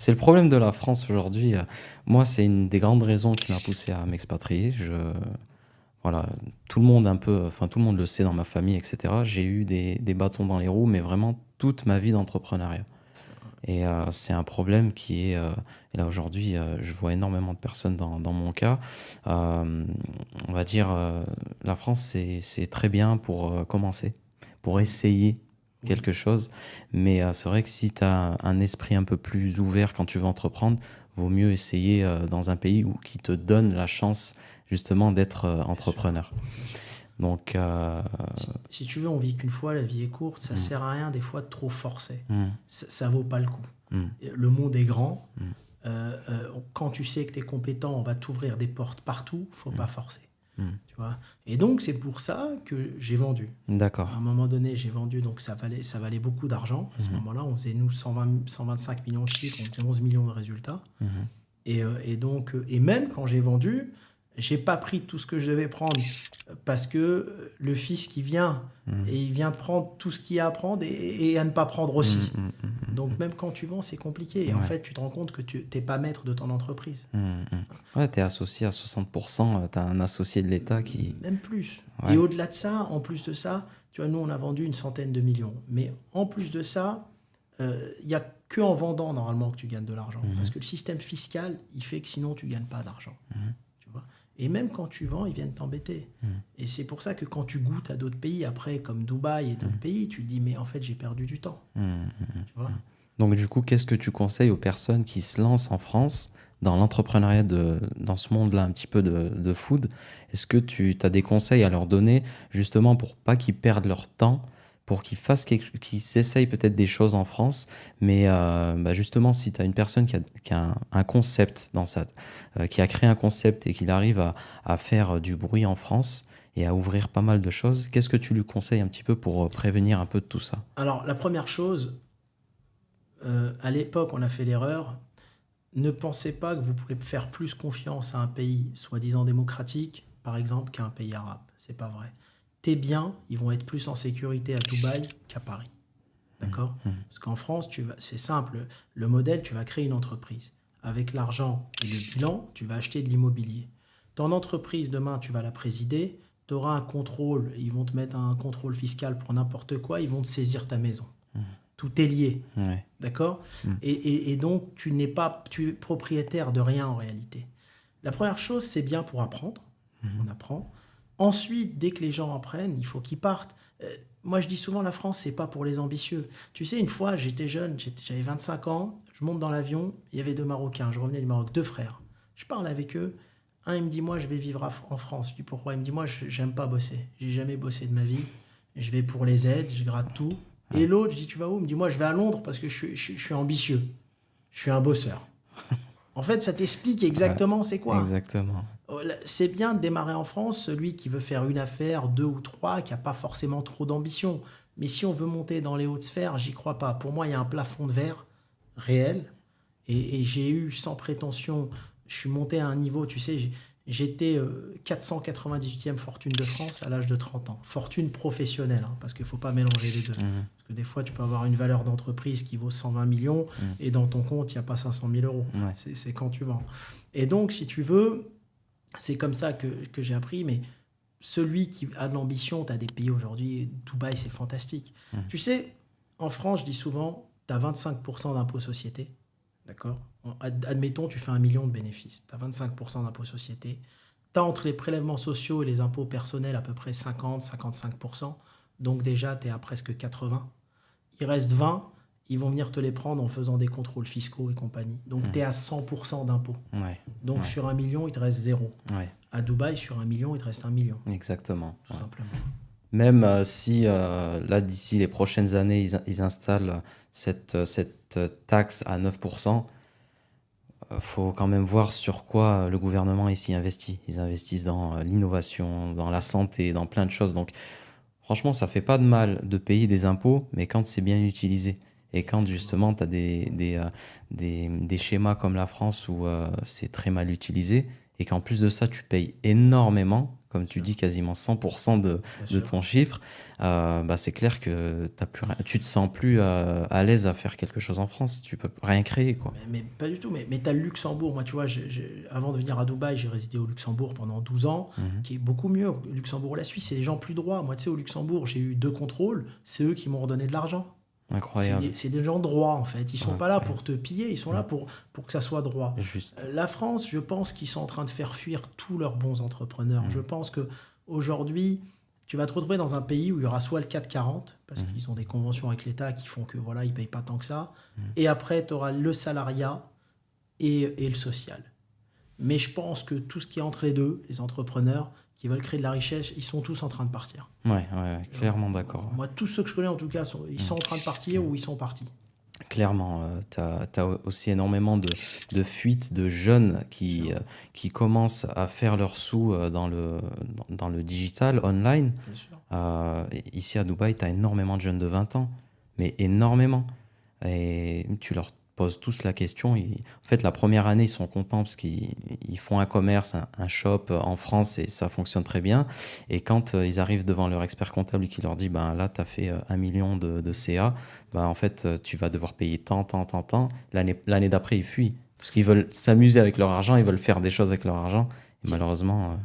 C'est le problème de la France aujourd'hui. Moi, c'est une des grandes raisons qui m'a poussé à m'expatrier. Voilà, tout le monde un peu, enfin tout le monde le sait dans ma famille, etc. J'ai eu des bâtons dans les roues, mais vraiment toute ma vie d'entrepreneuriat. Et c'est un problème qui est, et là aujourd'hui, je vois énormément de personnes dans mon cas. Euh, on va dire, la France, c'est très bien pour commencer, pour essayer Oui, quelque chose. Mais c'est vrai que si tu as un esprit un peu plus ouvert quand tu veux entreprendre, vaut mieux essayer dans un pays qui te donne la chance justement d'être bien sûr, entrepreneur. bien sûr. Donc, Si tu veux, on vit qu'une fois, la vie est courte, ça mm, sert à rien des fois de trop forcer. mm, Ça vaut pas le coup. mm, Le monde est grand. mm, Quand tu sais que tu es compétent, on va t'ouvrir des portes partout, faut mm, pas forcer. mm. Tu vois. Et donc, c'est pour ça que j'ai vendu. À D'accord. un moment donné, j'ai vendu, donc ça valait beaucoup d'argent. À ce Mhm, moment-là, on faisait, nous, 125 millions de chiffres, on faisait 11 millions de résultats. mhm, Et donc, et même quand j'ai vendu, j'ai pas pris tout ce que je devais prendre parce que le fils qui vient, mhm, et il vient de prendre tout ce qu'il y a à prendre et à ne pas prendre mm, aussi. mm, mm, Donc, même quand tu vends, c'est compliqué. Et mm. en Ouais. fait, tu te rends compte que tu n'es pas maître de ton entreprise. Mm, mm. Ouais, t'es associé à 60%, t'as un associé de l'État qui... Même plus. Et Ouais. au-delà de ça, en plus de ça, tu vois, nous, on a vendu une centaine de millions. Mais en plus de ça, il n'y a que en vendant, normalement, que tu gagnes de l'argent. Parce Mhm, que le système fiscal, il fait que sinon, tu ne gagnes pas d'argent. mhm, Tu vois. Et même quand tu vends, ils viennent t'embêter. mhm, Et c'est pour ça que quand tu goûtes à d'autres pays, après, comme Dubaï et d'autres pays, tu te dis, mais en fait, j'ai perdu du temps. mhm, mhm. Tu vois. Donc du coup, qu'est-ce que tu conseilles aux personnes qui se lancent en France dans l'entrepreneuriat dans ce monde-là un petit peu de food? Est-ce que tu as des conseils à leur donner justement pour pas qu'ils perdent leur temps, pour qu'ils essayent peut-être des choses en France, mais bah, justement si tu as une personne qui a un concept qui a créé un concept et qu'il arrive à faire du bruit en France et à ouvrir pas mal de choses, qu'est-ce que tu lui conseilles un petit peu pour prévenir un peu de tout ça? Alors, la première chose, à l'époque, on a fait l'erreur. Ne pensez pas que vous pouvez faire plus confiance à un pays soi-disant démocratique, par exemple, qu'à un pays arabe. C'est pas vrai. Tes biens, ils vont être plus en sécurité à Dubaï qu'à Paris. D'accord. Mhm, Parce qu'en France, c'est simple. Le modèle, tu vas créer une entreprise. Avec l'argent et le bilan, tu vas acheter de l'immobilier. Ton entreprise, demain, tu vas la présider. Tu auras un contrôle. Ils vont te mettre un contrôle fiscal pour n'importe quoi. Ils vont te saisir ta maison. Tout est lié. mhm. Ouais. D'accord. Mhm, Et donc, tu es propriétaire de rien en réalité. La première chose, c'est bien pour apprendre. mhm, On apprend. Ensuite, dès que les gens apprennent, il faut qu'ils partent. Moi, je dis souvent, la France, c'est pas pour les ambitieux. Tu sais, une fois, j'étais jeune, j'avais 25 ans, je monte dans l'avion, il y avait deux Marocains, je revenais du Maroc, deux frères. Je parle avec eux. Un, il me dit, moi, je vais vivre en France. Je dis, pourquoi? Il me dit, moi, j'aime pas bosser. J'ai jamais bossé de ma vie. Je vais pour les aides, je gratte tout. Et ouais. l'autre, je dis, tu vas où? Il me dit, moi, je vais à Londres parce que je suis ambitieux. Je suis un bosseur. En fait, ça t'explique Ouais, exactement c'est quoi. exactement. C'est bien de démarrer en France, celui qui veut faire une affaire, deux ou trois, qui n'a pas forcément trop d'ambition. Mais si on veut monter dans les hautes sphères, j'y crois pas. Pour moi, il y a un plafond de verre réel. Et j'ai eu, sans prétention, je suis monté à un niveau, tu sais, j'étais 498e fortune de France à l'âge de 30 ans. Fortune professionnelle, hein, parce qu'il ne faut pas mélanger les deux. Mhm, Parce que des fois, tu peux avoir une valeur d'entreprise qui vaut 120 millions mhm. et dans ton compte, il n'y a pas 500 000 euros. Ouais. C'est quand tu vends. Et donc, si tu veux, c'est comme ça que j'ai appris. Mais celui qui a de l'ambition, tu as des pays aujourd'hui, Dubaï, c'est fantastique. Mhm, Tu sais, en France, je dis souvent, tu as 25% d'impôts sociétés. D'accord. Admettons, tu fais 1 million de bénéfices. Tu as 25% d'impôts sociétés. Tu as entre les prélèvements sociaux et les impôts personnels à peu près 50-55%. Donc déjà, tu es à presque 80. Il reste 20. Ils vont venir te les prendre en faisant des contrôles fiscaux et compagnie. Donc tu es mhm. à 100% d'impôts. Ouais, Donc ouais, sur 1 million, il te reste zéro. ouais, À Dubaï, sur 1 million, il te reste 1 million, exactement. tout Ouais. simplement. Même si là, d'ici les prochaines années, ils installent cette taxe à 9%, faut quand même voir sur quoi le gouvernement ici investit. Ils investissent dans l'innovation, dans la santé, dans plein de choses. Donc, franchement, ça fait pas de mal de payer des impôts, mais quand c'est bien utilisé. Et quand Effectivement. justement, tu as des schémas comme la France où c'est très mal utilisé, et qu'en plus de ça, tu payes énormément, comme tu sûr, dis, quasiment 100% bien de sûr. ton chiffre, bah, c'est clair que tu te sens plus à l'aise à faire quelque chose en France. Tu peux rien créer, quoi. Mais pas du tout. Mais tu as le Luxembourg. Moi, tu vois, avant de venir à Dubaï, j'ai résidé au Luxembourg pendant 12 ans, Mhm. qui est beaucoup mieux. Le Luxembourg, la Suisse, c'est des gens plus droits. Moi, tu sais, au Luxembourg, j'ai eu deux contrôles. C'est eux qui m'ont redonné de l'argent. Incroyable. C'est des gens droits, en fait. Ils sont pas là Incroyable. pour te piller, ils sont là Mhm. pour que ça soit droit. Juste. La France, je pense qu'ils sont en train de faire fuir tous leurs bons entrepreneurs. Je Mhm. pense que aujourd'hui, tu vas te retrouver dans un pays où il y aura soit le 440, parce Mhm. qu'ils ont des conventions avec l'État qui font que voilà, ils payent pas tant que ça. Mhm. Et après, tu auras le salariat et le social. Mais je pense que tout ce qui est entre les deux, les entrepreneurs qui veulent créer de la richesse, ils sont tous en train de partir. Ouais, ouais, clairement d'accord. Moi, tous ceux que je connais en tout cas, ils Mhm. sont en train de partir ou ils sont partis. Clairement, tu as aussi énormément de fuites de jeunes Bien sûr, qui commencent à faire leurs sous dans le digital, online. bien sûr. Ici à Dubaï, tu as énormément de jeunes de 20 ans, mais énormément. Et tu leur poses tous la question. En fait, la première année, ils sont contents parce qu'ils font un commerce, un shop en France et ça fonctionne très bien. Et quand ils arrivent devant leur expert comptable et qu'il leur dit, ben là, tu as fait 1 million de CA, ben, en fait, tu vas devoir payer tant, tant, tant, tant. L'année d'après, ils fuient parce qu'ils veulent s'amuser avec leur argent, ils veulent faire des choses avec leur argent. Et malheureusement,